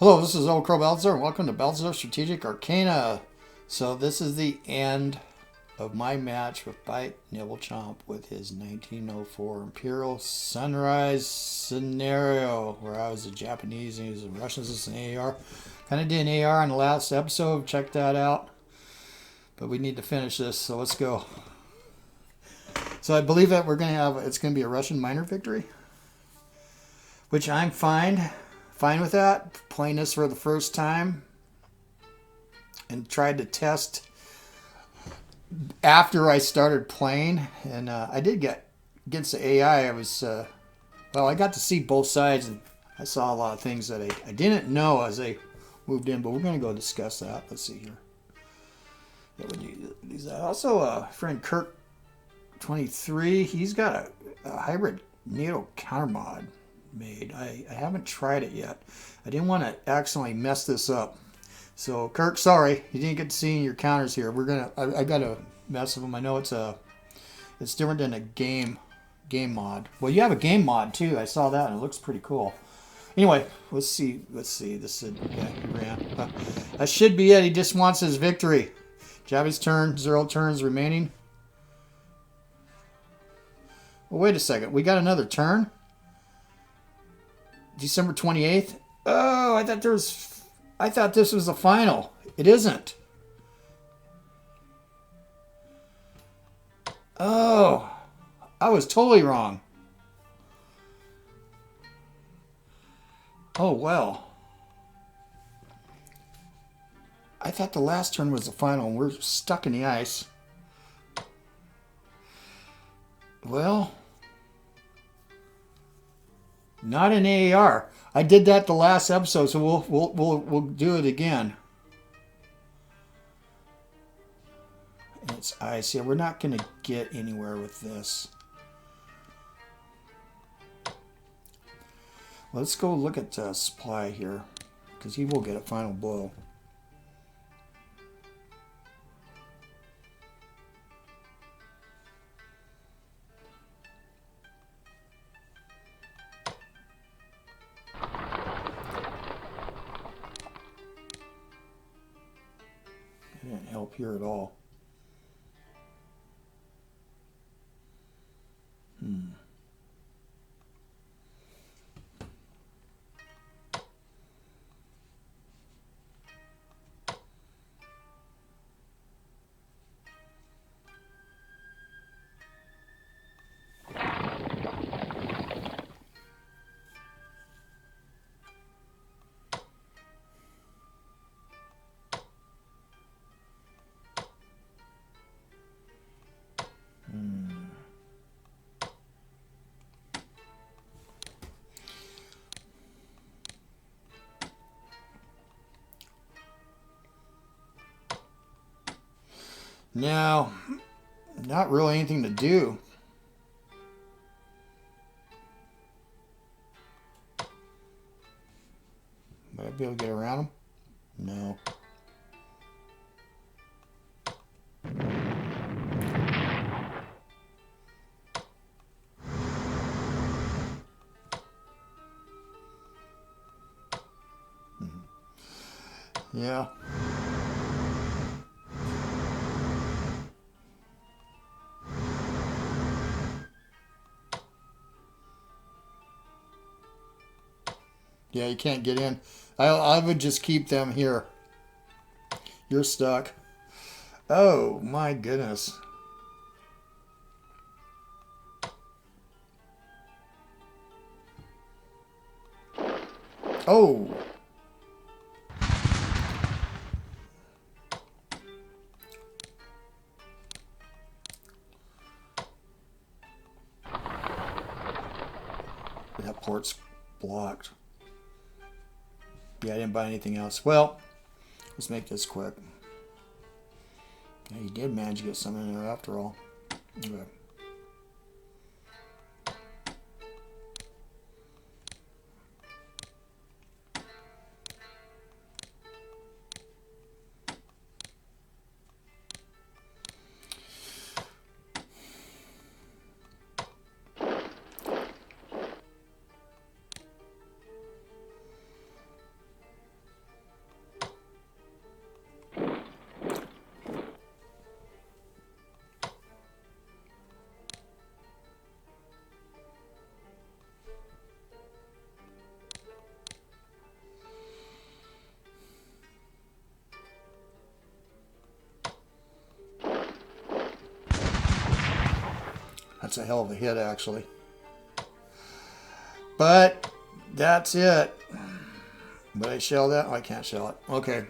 Hello, this is OldCrowBalthazor, and welcome to Balthazar Strategic Arcana. So this is the end of my match with BiteNibbleChomp with his 1904 Imperial Sunrise scenario, where I was a Japanese and he was a Russian as an AR. Kind of did an AR in the last episode, check that out. But we need to finish this, so let's go. So I believe that it's going to be a Russian minor victory, which I'm fine with that. Playing this for the first time and tried to test after I started playing, and I did get against the AI. I got to see both sides, and I saw a lot of things that I didn't know as they moved in, but we're going to go discuss that. Let's see here. Yeah, when you use that. Also, friend Kirk 23, he's got a hybrid NATO counter mod made. I haven't tried it yet. I didn't want to accidentally mess this up. So Kirk, sorry you didn't get to see your counters here. I got to mess with them. I know it's different than a game mod. Well, you have a game mod too. I saw that and it looks pretty cool. Anyway, let's see. This is he ran. That should be it. He just wants his victory. Javi's turn. 0 turns remaining. Well, wait a second. We got another turn. December 28th. Oh, I thought this was the final. It isn't. Oh, I was totally wrong. Oh, well. I thought the last turn was the final and we're stuck in the ice. Well, not an AAR. I did that the last episode, so we'll do it again. It's ice. Yeah, we're not going to get anywhere with this. Let's go look at supply here, because he will get a final blow. It didn't help here at all. Now, not really anything to do. Would I be able to get around him? No. Yeah. Yeah, you can't get in. I would just keep them here. You're stuck. Oh, my goodness. Oh. That port's blocked. Yeah, I didn't buy anything else. Well, let's make this quick. Yeah, he did manage to get some in there after all. Okay. That's a hell of a hit, actually. But that's it. But I shell that? Oh, I can't shell it. Okay.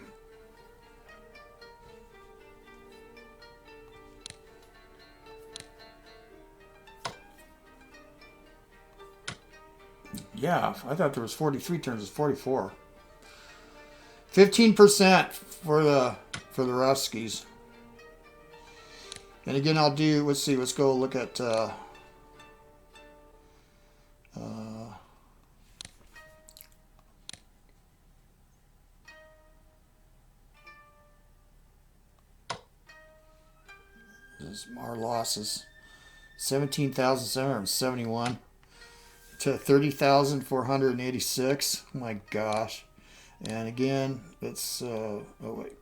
Yeah, I thought there was 43 turns. It's 44. 15% for the Ruskies. And again, I'll do. Let's see. Let's go look at. Our losses. 17,771 to 30,486. Oh my gosh. And again, it's oh wait.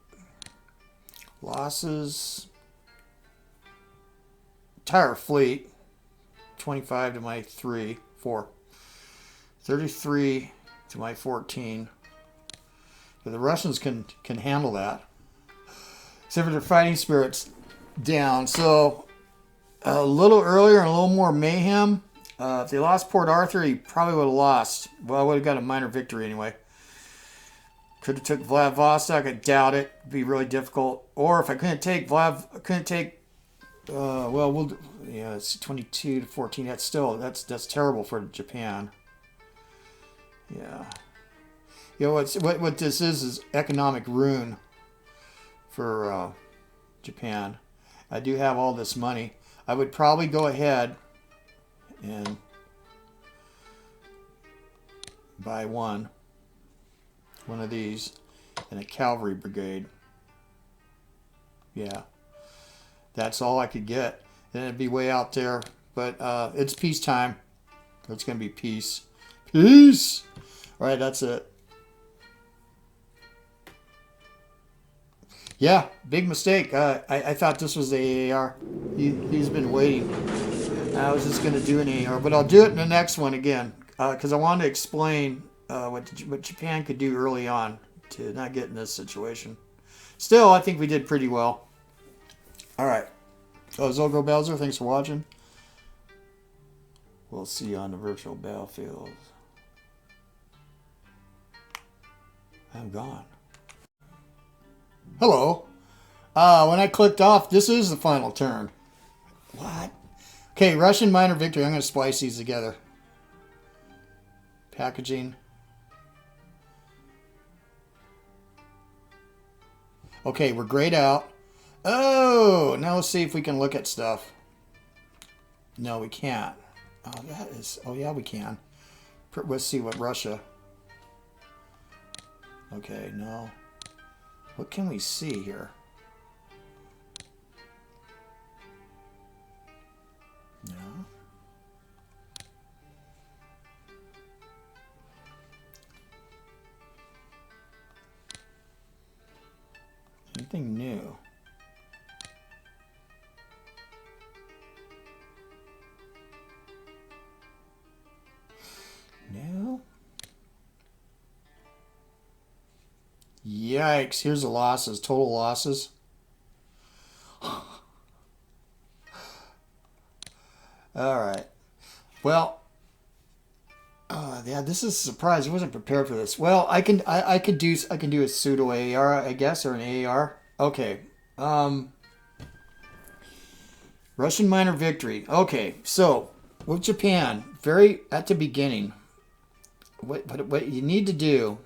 Losses. Entire fleet. 25 to my 4. 33 to my 14. But the Russians can handle that. Except for their fighting spirits down. So a little earlier and a little more mayhem. If they lost Port Arthur, he probably would have lost. Well, I would have got a minor victory anyway. Could have took Vladivostok. I doubt it. It'd be really difficult. Or if I couldn't take well, yeah, it's 22 to 14. That's still that's terrible for Japan. Yeah. You know what this is economic ruin for Japan. I do have all this money. I would probably go ahead and buy one of these and a cavalry brigade. Yeah. That's all I could get. Then it'd be way out there. But it's peacetime. It's going to be peace. Peace! All right, that's it. Yeah, big mistake. I thought this was the AAR. He's been waiting. I was just going to do an AAR. But I'll do it in the next one again. Because I wanted to explain what Japan could do early on to not get in this situation. Still, I think we did pretty well. All right. Oh, OldCrowBalthazor, thanks for watching. We'll see you on the virtual battlefield. I'm gone. Hello. When I clicked off, this is the final turn. What? Okay, Russian minor victory. I'm going to splice these together. Packaging. Okay, we're grayed out. Oh, now let's see if we can look at stuff. No, we can't. Oh, that is... Oh, yeah, we can. Let's see what Russia... Okay, no. What can we see here? No. Anything new? No. Yikes, here's the losses, total losses. Alright. Well, yeah, this is a surprise. I wasn't prepared for this. Well, I can do a pseudo AAR, I guess, or an AAR. Okay. Russian minor victory. Okay, so with Japan, very at the beginning, what you need to do.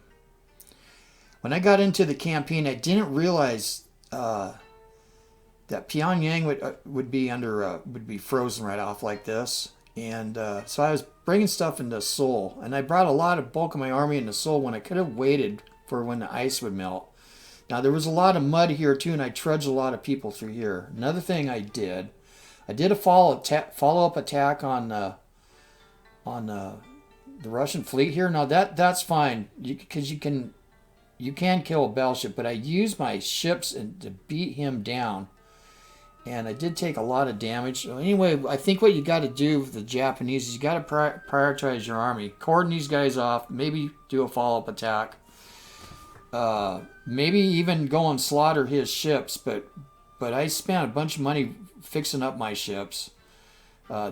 When I got into the campaign, I didn't realize that Pyongyang would be frozen right off like this, and so I was bringing stuff into Seoul, and I brought a lot of bulk of my army into Seoul when I could have waited for when the ice would melt. Now there was a lot of mud here too, and I trudged a lot of people through here. Another thing I did a follow-up attack on the Russian fleet here. Now that's fine because you can kill a battleship, but I used my ships to beat him down. And I did take a lot of damage. So anyway, I think what you got to do with the Japanese is you got to prioritize your army. Cordon these guys off. Maybe do a follow-up attack. Maybe even go and slaughter his ships. But I spent a bunch of money fixing up my ships.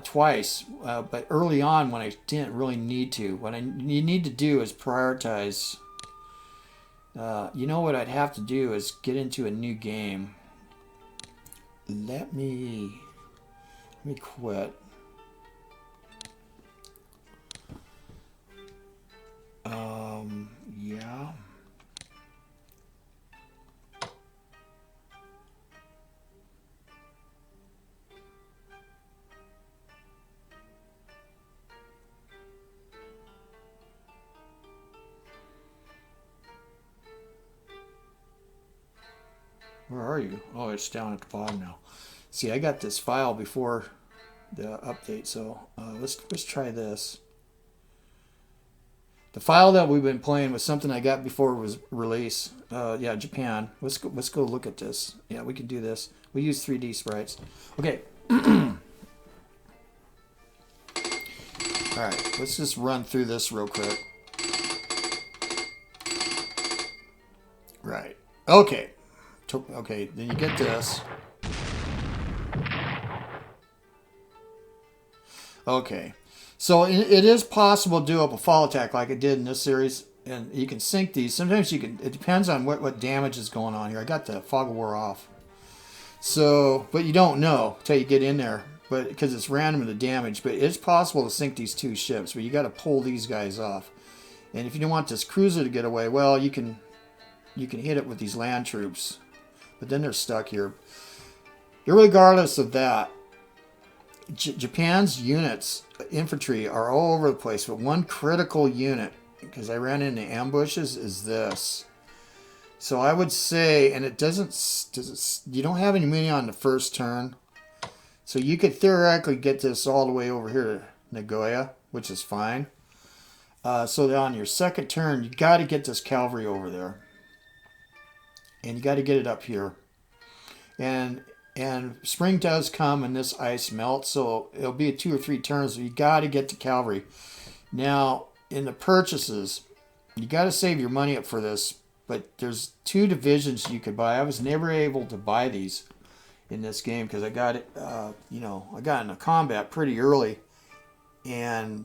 twice, but early on when I didn't really need to. What you need to do is prioritize. You know what I'd have to do is get into a new game. Let me quit. Yeah. Where are you? Oh, it's down at the bottom now. See, I got this file before the update, so let's try this. The file that we've been playing was something I got before it was release. Yeah, Japan. Let's go look at this. Yeah, we can do this. We use 3D sprites. Okay. All right, let's just run through this real quick. Right. Okay. Okay, then you get this. Okay. So it is possible to do up a fall attack like I did in this series, and you can sync these. Sometimes you can. It depends on what damage is going on here. I got the fog of war off. So, but you don't know until you get in there, but because it's random the damage. But it's possible to sync these two ships, but you got to pull these guys off. And if you don't want this cruiser to get away, well, you can hit it with these land troops, but then they're stuck here. Irregardless of that, Japan's units, infantry, are all over the place, but one critical unit, because I ran into ambushes, is this. So I would say, and it you don't have any money on the first turn, so you could theoretically get this all the way over here to Nagoya, which is fine. So that on your second turn, you got to get this cavalry over there, and you got to get it up here, and spring does come and this ice melts, so it'll be 2 or 3 turns. So you got to get the cavalry. Now, in the purchases, you got to save your money up for this, but there's 2 divisions you could buy. I was never able to buy these in this game because I got it, I got into combat pretty early, and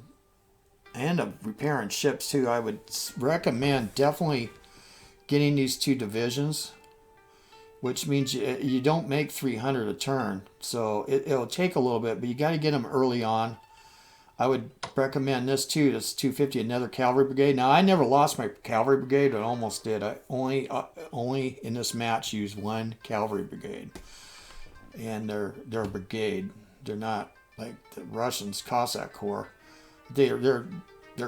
I ended up repairing ships too. I would recommend definitely getting these 2 divisions, which means you don't make 300 a turn. So it'll take a little bit, but you got to get them early on. I would recommend this too. This 250, another cavalry brigade. Now, I never lost my cavalry brigade, but I almost did. I only in this match used 1 cavalry brigade. And they're a brigade. They're not like the Russians, Cossack Corps. They're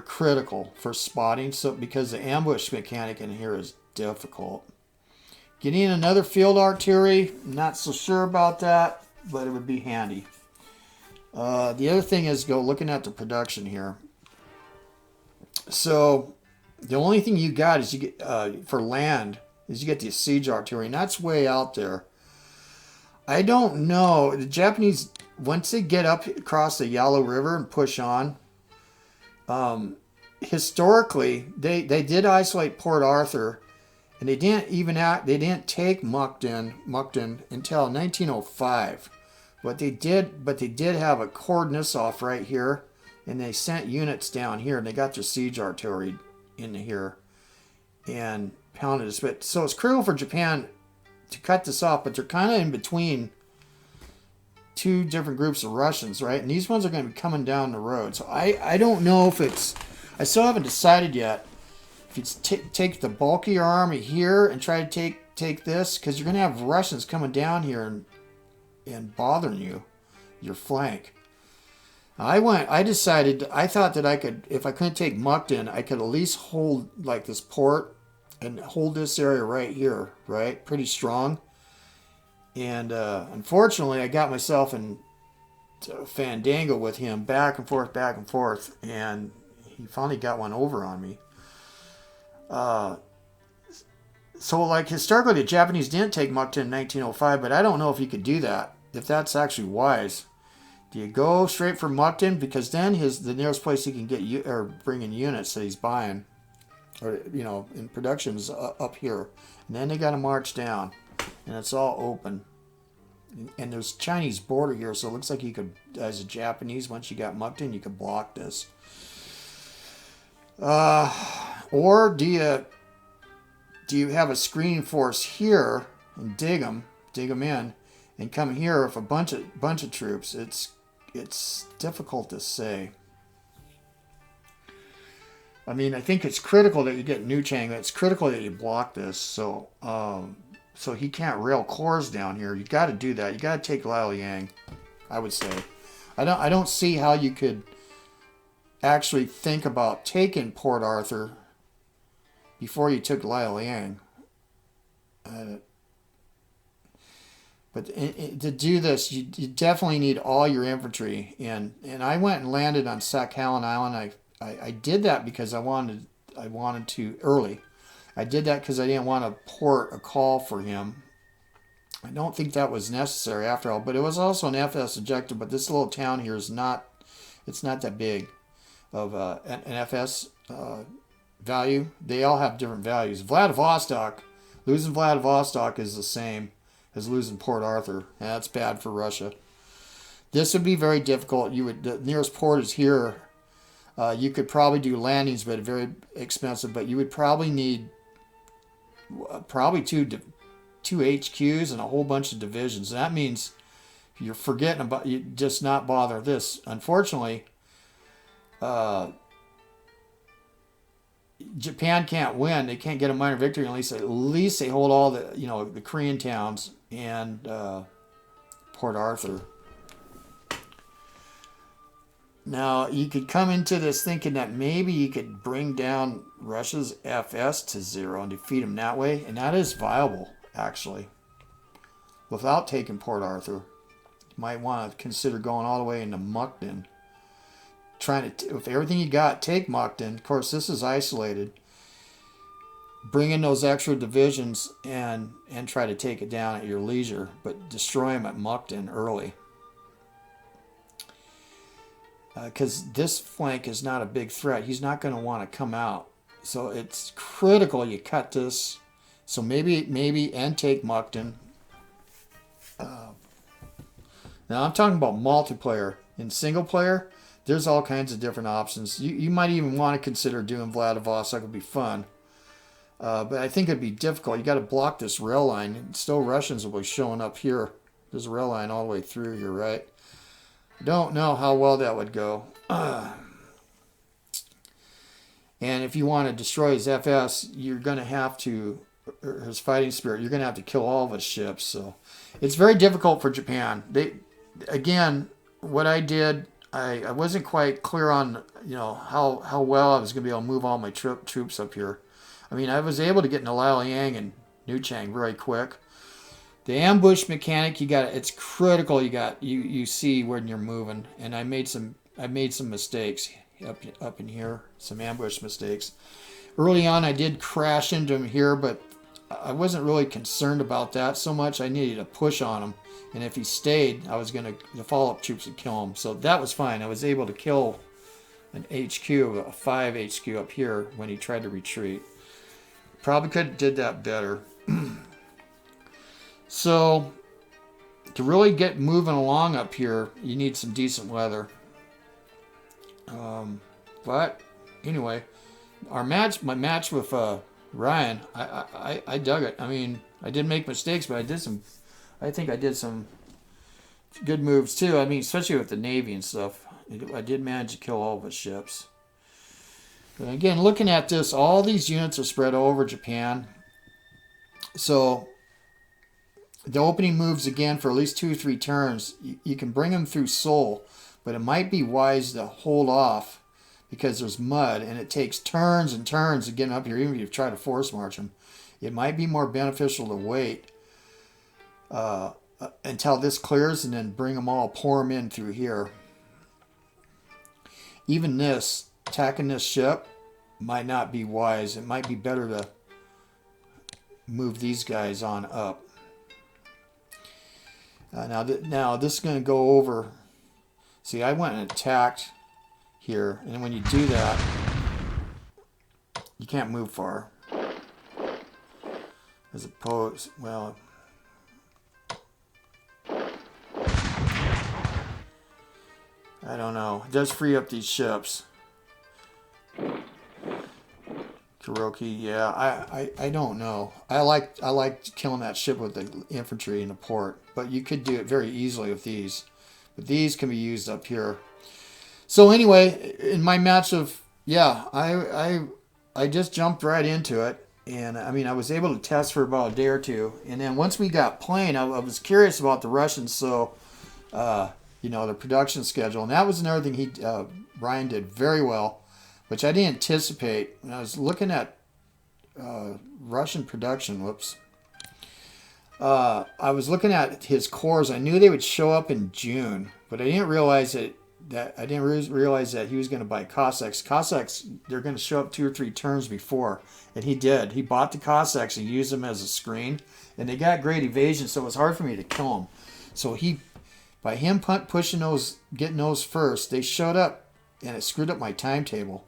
critical for spotting, so because the ambush mechanic in here is difficult. Getting another field artillery, not so sure about that, but it would be handy. The other thing is looking at the production here. So the only thing you got is you get for land is you get the siege artillery, and that's way out there. I don't know. The Japanese, once they get up across the Yalu River and push on, historically they did isolate Port Arthur. And they didn't take Mukden until 1905. But they did have a cordon off right here, and they sent units down here, and they got their siege artillery in here and pounded this. But so it's critical for Japan to cut this off, but they're kind of in between 2 different groups of Russians, right? And these ones are going to be coming down the road. So I don't know if I still haven't decided yet. If you take the bulk of your army here and try to take this, because you're going to have Russians coming down here and bothering your flank. I decided, I thought that I could, if I couldn't take Mukden, I could at least hold like this port and hold this area right here, right? Pretty strong. And unfortunately, I got myself in fandango with him back and forth, and he finally got one over on me. So like historically the Japanese didn't take Mukden in 1905, but I don't know if you could do that, if that's actually wise. Do you go straight for Mukden, because then the nearest place he can get or bring in units that he's buying, or in production is up here, and then they got to march down, and it's all open. And there's Chinese border here, so it looks like you could, as a Japanese, once you got mucked in, you could block this. Or do you have a screening force here and dig them in, and come here with a bunch of troops? It's difficult to say. I mean, I think it's critical that you get New Chang. It's critical that you block this. So he can't rail cores down here. You got to do that. You got to take Liaoyang, I would say. I don't see how you could actually think about taking Port Arthur before you took Liaoyang. But to do this, you definitely need all your infantry. And I went and landed on Sakhalin Island. I did that because I wanted to early. I did that because I didn't want to port a call for him. I don't think that was necessary after all, but it was also an FS objective. But this little town here is not that big of an FS value. They all have different values. Vladivostok, losing Vladivostok is the same as losing Port Arthur. That's bad for Russia. This would be very difficult. The nearest port is here. You could probably do landings, but very expensive. But you would probably need two HQs and a whole bunch of divisions. And that means you're forgetting about, you just not bother this. Unfortunately, Japan can't win. They can't get a minor victory unless at least they hold all the Korean towns and Port Arthur. Now, you could come into this thinking that maybe you could bring down Russia's FS to 0 and defeat them that way. And that is viable, actually. Without taking Port Arthur. You might want to consider going all the way into Mukden. Trying to, with everything you got, take Mukden. Of course, this is isolated. Bring in those extra divisions and try to take it down at your leisure. But destroy them at Mukden early. Because this flank is not a big threat. He's not going to want to come out. So it's critical you cut this. So maybe and take Mukden. Now I'm talking about multiplayer. In single player, there's all kinds of different options. You might even want to consider doing Vladivostok. It would be fun. But I think it'd be difficult. You got to block this rail line. And still Russians will be showing up here. There's a rail line all the way through here, right? Don't know how well that would go. And if you want to destroy his FS, you're going to have to, or his fighting spirit, you're going to have to kill all of his ships. So it's very difficult for Japan. Again, what I did, I wasn't quite clear on how well I was going to be able to move all my troops up here. I mean, I was able to get into Liaoyang and Nuchang very quick. The ambush mechanic, it's critical. You see when you're moving, and I made some mistakes up in here, some ambush mistakes. Early on, I did crash into him here, but I wasn't really concerned about that so much. I needed to push on him, and if he stayed, the follow-up troops would kill him. So that was fine. I was able to kill an HQ, a 5 HQ up here when he tried to retreat. Probably could have did that better. So, to really get moving along up here, you need some decent weather. But, anyway, my match with Ryan, I dug it. I mean, I did make mistakes, but I think I did some good moves too. I mean, especially with the Navy and stuff. I did manage to kill all of his ships. But again, looking at this, all these units are spread over Japan. So, the opening moves again for at least 2 or 3 turns. You can bring them through Seoul, but it might be wise to hold off because there's mud and it takes turns and turns to get up here, even if you try to force march them. It might be more beneficial to wait until this clears and then pour them in through here. Even this, attacking this ship, might not be wise. It might be better to move these guys on up. Now this is going to go over. See, I went and attacked here, and when you do that, you can't move far. As opposed, well, I don't know. It does free up these ships. Kuroki, yeah, I don't know. I like killing that ship with the infantry in the port, but you could do it very easily with these. But these can be used up here. So anyway, in my match of I just jumped right into it, and I mean I was able to test for about a day or two, and then once we got playing, I was curious about the Russians, so the production schedule, and that was another thing Brian did very well, which I didn't anticipate. When I was looking at Russian production, I was looking at his cores. I knew they would show up in June, but I didn't realize realize that he was going to buy Cossacks. Cossacks, they're going to show up 2 or 3 turns before, and he did. He bought the Cossacks and used them as a screen, and they got great evasion, so it was hard for me to kill them. So by him pushing those, getting those first, they showed up, and it screwed up my timetable.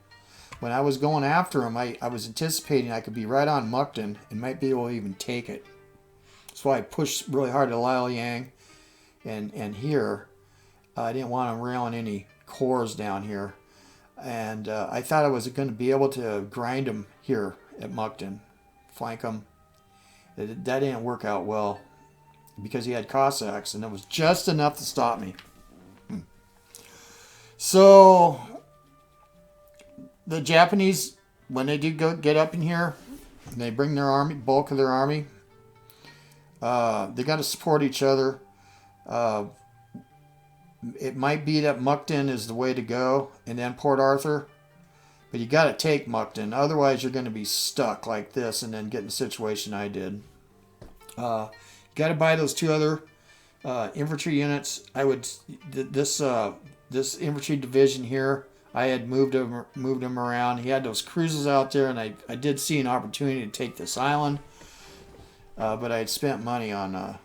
When I was going after him, I was anticipating I could be right on Mukden and might be able to even take it. That's why I pushed really hard at Liaoyang, and here I didn't want him railing any cores down here, and I thought I was going to be able to grind him here at Mukden, flank him. That didn't work out well because he had Cossacks, and it was just enough to stop me. So the Japanese, when they do get up in here, they bring their army, bulk of their army. They got to support each other. It might be that Mukden is the way to go, and then Port Arthur. But you got to take Mukden, otherwise you're going to be stuck like this, and then get in the situation I did. You got to buy those 2 other infantry units. This infantry division here, I had moved him around. He had those cruisers out there, and I did see an opportunity to take this island, but I had spent money on an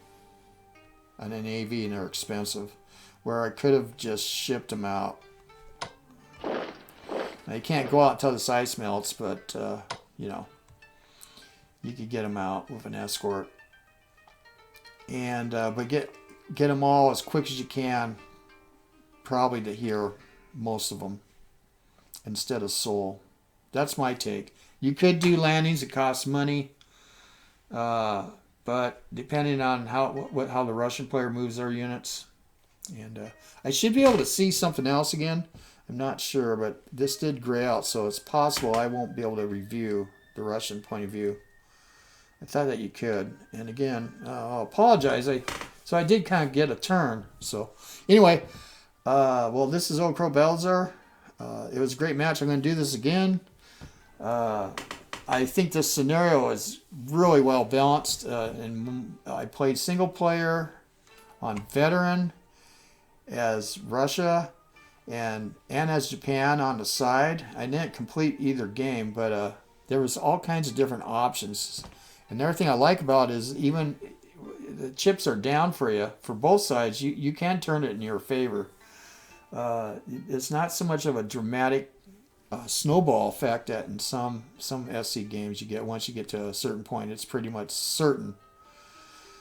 AV, and they're expensive, where I could have just shipped them out. Now, you can't go out until this ice melts, but you could get them out with an escort, and but get them all as quick as you can, probably to here, most of them, instead of Seoul. That's my take. You could do landings that cost money, but depending on how the Russian player moves their units, and I should be able to see something else again. I'm not sure, but this did gray out, so it's possible I won't be able to review the Russian point of view. I thought that you could, and again, I'll apologize. So I did kind of get a turn. So anyway, well, this is OldCrowBalthazor. It was a great match. I'm going to do this again. I think this scenario is really well balanced, and I played single player on veteran as Russia and as Japan on the side. I didn't complete either game, but there was all kinds of different options. And the other thing I like about it is even the chips are down for you for both sides. You can turn it in your favor. It's not so much of a dramatic snowball effect that in some SC games you get. Once you get to a certain point, it's pretty much certain.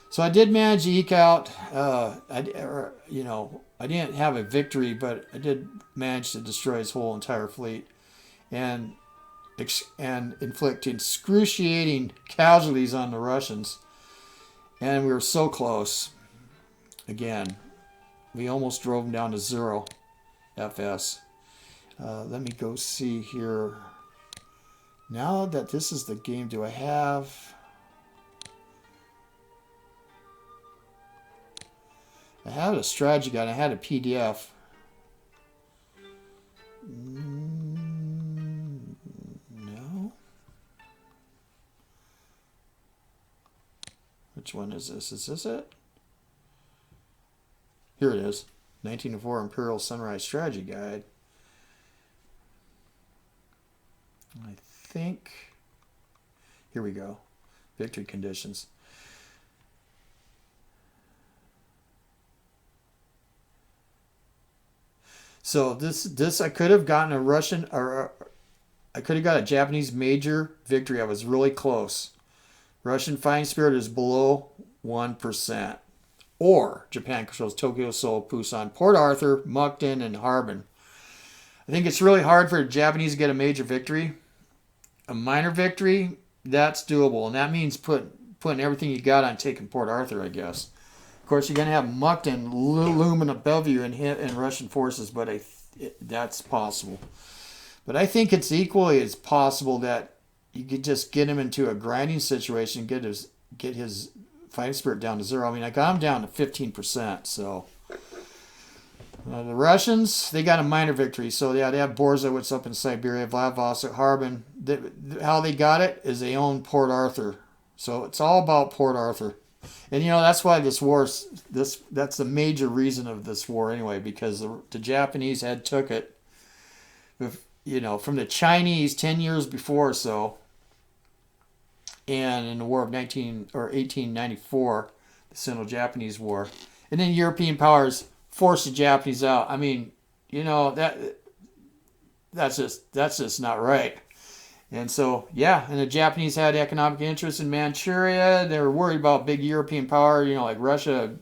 So I did manage to eke out. I didn't have a victory, but I did manage to destroy his whole entire fleet, and inflict excruciating casualties on the Russians. And we were so close. Again, we almost drove them down to 0 FS. Let me go see here. Now that this is the game, do I have... I had a strategy guide. I had a PDF. No. Which one is this? Is this it? Here it is. 1904 Imperial Sunrise Strategy Guide. I think... Here we go. Victory conditions. So this I could have gotten a Russian, or I could have got a Japanese major victory. I was really close. Russian fighting spirit is below 1%. or Japan controls Tokyo, Seoul, Busan, Port Arthur, Mukden, and Harbin. I think it's really hard for the Japanese to get a major victory. A minor victory, that's doable, and that means putting everything you got on taking Port Arthur, I guess. Of course, you're going to have Mukden looming above you and Russian forces, but that's possible. But I think it's equally as possible that you could just get him into a grinding situation, get his fighting spirit down to 0. I mean, I got him down to 15%, so... the Russians, they got a minor victory. So, yeah, they have Borzowitz up in Siberia, Vladivostok, Harbin. How they got it is they own Port Arthur. So, it's all about Port Arthur. And, that's why this war, that's the major reason of this war anyway, because the Japanese had took it, from the Chinese 10 years before or so, and in the War of 1894, the Sino-Japanese War. And then European powers force the Japanese out. I mean, that's just not right. And so, and the Japanese had economic interests in Manchuria. They were worried about big European power, like Russia,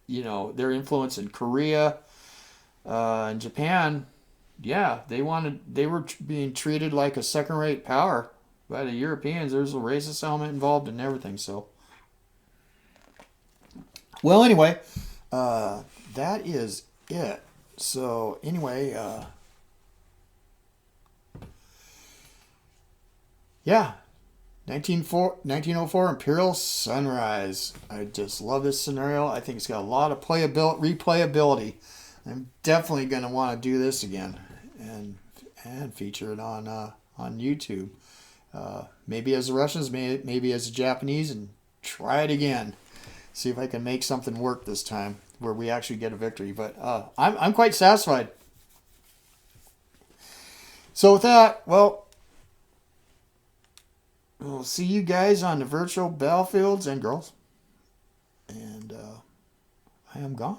their influence in Korea, and Japan. Yeah, they were being treated like a second-rate power by the Europeans. There's a racist element involved in everything. So, well, anyway, that is it. So, anyway, 1904 Imperial Sunrise. I just love this scenario. I think it's got a lot of replayability. I'm definitely going to want to do this again and feature it on YouTube. Maybe as the Russians, maybe as the Japanese, and try it again. See if I can make something work this time where we actually get a victory. But I'm quite satisfied. So with that, well, we'll see you guys on the virtual battlefields and girls. And I am gone.